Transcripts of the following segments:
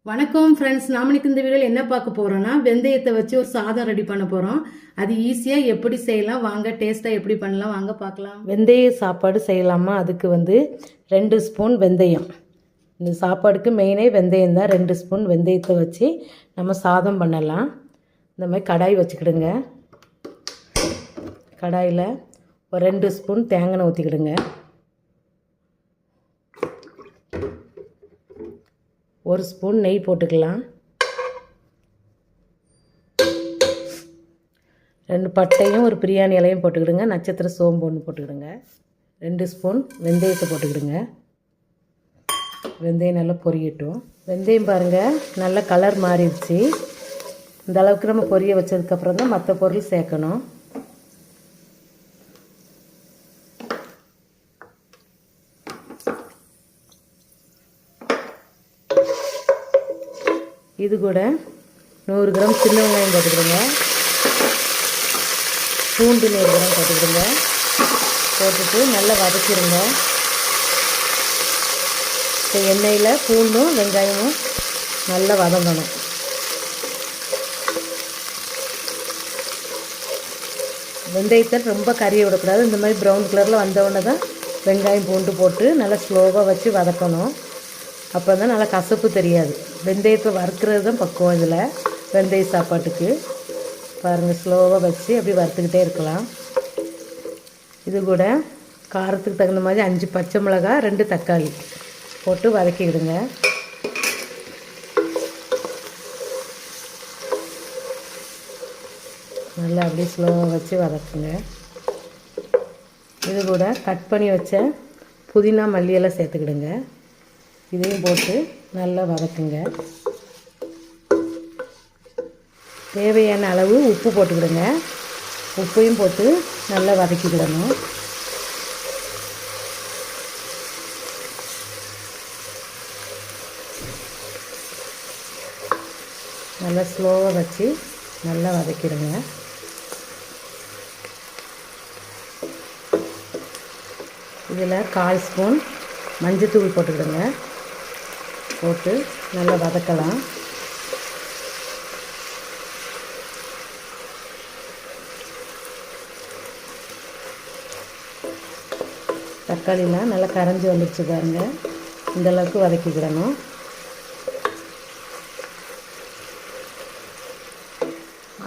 வணக்கம் ஃப்ரெண்ட்ஸ், நாம இந்த வீடியோவில் என்ன பார்க்க போறோம்னா வெந்தயத்தை வச்சு ஒரு சாதம் ரெடி பண்ண போறோம். அது ஈஸியாக எப்படி செய்யலாம் வாங்க, டேஸ்ட்டாக எப்படி பண்ணலாம் வாங்க பார்க்கலாம். வெந்தய சாப்பாடு செய்யலாமா? அதுக்கு 2 ஸ்பூன் வெந்தயம். இந்த சாப்பாடுக்கு மெயினே வெந்தயம் தான். 2 ஸ்பூன் வெந்தயத்தை வச்சு நம்ம சாதம் பண்ணலாம். இந்த மாதிரி கடாய் வச்சுக்கிடுங்க. கடாயில் ஒரு 2 ஸ்பூன் தேங்காய் ஊற்றிக்கிடுங்க. 1 ஸ்பூன் நெய் போட்டுக்கலாம். 2 பட்டையும் ஒரு பிரியாணி இலையும் போட்டுக்கிடுங்க. நட்சத்திர சோம்பு ஒன்று போட்டுக்கிடுங்க. 2 ஸ்பூன் வெந்தயத்தை போட்டுக்கிடுங்க. வெந்தயம் நல்லா பொரியட்டும். வெந்தயம் பாருங்கள் நல்லா கலர் மாறிடுச்சு. இந்த அளவுக்கு நம்ம பொரிய வச்சதுக்கப்புறம் தான் மற்ற பொருள் சேர்க்கணும். இது கூட 100 கிராம் சின்ன வெங்காயம் போட்டுக்கிடுங்க. பூண்டு 100 கிராம் போட்டுக்கிடுங்க. போட்டுட்டு நல்லா வதக்கிடுங்க. இப்போ எண்ணெயில் பூண்டும் வெங்காயமும் நல்லா வதங்கணும். வெந்தயத்தை ரொம்ப கறியை விடக்கூடாது. இந்த மாதிரி ப்ரௌன் கலரில் வந்தவுடனே தான் வெங்காயம் பூண்டு போட்டு நல்லா ஸ்லோவாக வச்சு வதக்கணும். அப்போ தான் நல்லா கசப்பு தெரியாது. வெந்தயத்தை வறுக்கிறது தான் பக்குவம். இதில் வெந்தய சாப்பாட்டுக்கு பாருங்கள், ஸ்லோவாக வச்சு அப்படி வறுத்துக்கிட்டே இருக்கலாம். இது கூட காரத்துக்கு தகுந்த மாதிரி 5 பச்சை மிளகாய் 2 தக்காளி போட்டு வதக்கிடுங்க. நல்லா அப்படியே ஸ்லோவாக வச்சு வதக்குங்க. இது கூட கட் பண்ணி வச்ச புதினா மல்லியெல்லாம் சேர்த்துக்கிடுங்க. இதையும் போட்டு நல்லா வதக்குங்க. தேவையான அளவு உப்பு போட்டுக்கிடுங்க. உப்பையும் போட்டு நல்லா வதக்கிக்கிடணும். நல்லா ஸ்லோவாக வச்சு நல்லா வதக்கிடுங்க. இதில் 1/4 ஸ்பூன் மஞ்சத்தூள் போட்டுக்கிடுங்க. போட்டு நல்லா வதக்கலாம். தக்காளிலாம் நல்லா கரைஞ்சி வந்துடுச்சு பாருங்க. இந்தளவுக்கு வதக்கிக்கிடணும்.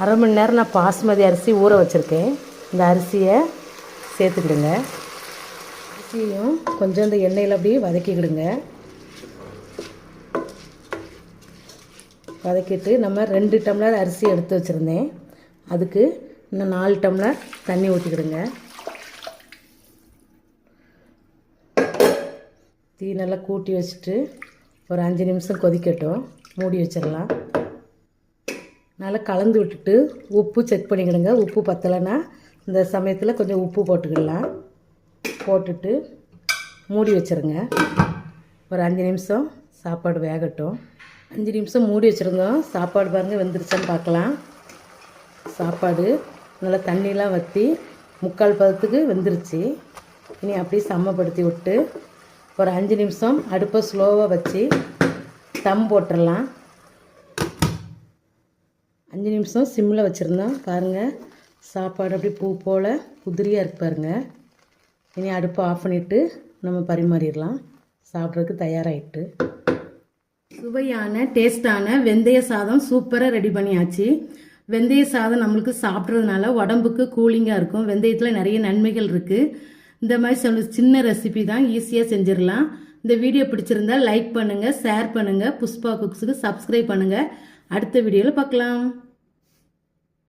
அரை மணி நேரம் நான் பாஸ்மதி அரிசி ஊற வச்சுருக்கேன். இந்த அரிசியை சேர்த்துக்கிடுங்க. அரிசியும் கொஞ்சம் இந்த எண்ணெயில் அப்படியே வதக்கிக்கிடுங்க. வதக்கிட்டு நம்ம 2 டம்ளர் அரிசி எடுத்து வச்சுருந்தேன். அதுக்கு இன்னும் 4 டம்ளர் தண்ணி ஊற்றிக்கிடுங்க. தீ நல்லா கூட்டி வச்சுட்டு ஒரு 5 நிமிஷம் கொதிக்கட்டும். மூடி வச்சிடலாம். நல்லா கலந்து விட்டுட்டு உப்பு செக் பண்ணிக்கிடுங்க. உப்பு பத்தலைன்னா இந்த சமயத்தில் கொஞ்சம் உப்பு போட்டுக்கிடலாம். போட்டுட்டு மூடி வச்சுருங்க. ஒரு 5 நிமிஷம் சாப்பாடு வேகட்டும். 5 நிமிஷம் மூடி வச்சுருந்தோம். சாப்பாடு பாருங்கள் வெந்துருச்சான்னு பார்க்கலாம். சாப்பாடு நல்லா தண்ணிலாம் வற்றி 3/4 பதத்துக்கு வெந்துருச்சு. இனி அப்படியே சமப்படுத்தி விட்டு ஒரு 5 நிமிஷம் அடுப்பை ஸ்லோவாக வச்சு தம் போட்டுடலாம். 5 நிமிஷம் சிம்மில் வச்சுருந்தோம். பாருங்கள் சாப்பாடு அப்படி பூ போல் உதிரியாக இருக்கு பாருங்கள். இனி அடுப்பை ஆஃப் பண்ணிவிட்டு நம்ம பரிமாறிடலாம். சாப்பிட்றதுக்கு தயாராகிட்டு சுவையான டேஸ்டான வெந்தய சாதம் சூப்பராக ரெடி பண்ணியாச்சு. வெந்தய சாதம் நம்மளுக்கு சாப்பிட்றதுனால உடம்புக்கு கூலிங்காக இருக்கும். வெந்தயத்தில் நிறைய நன்மைகள் இருக்குது. இந்த மாதிரி சின்ன ரெசிபி தான், ஈஸியாக செஞ்சிடலாம். இந்த வீடியோ பிடிச்சிருந்தா லைக் பண்ணுங்கள், ஷேர் பண்ணுங்கள். புஷ்பா குக்ஸுக்கு சப்ஸ்கிரைப் பண்ணுங்கள். அடுத்த வீடியோவில் பார்க்கலாம்.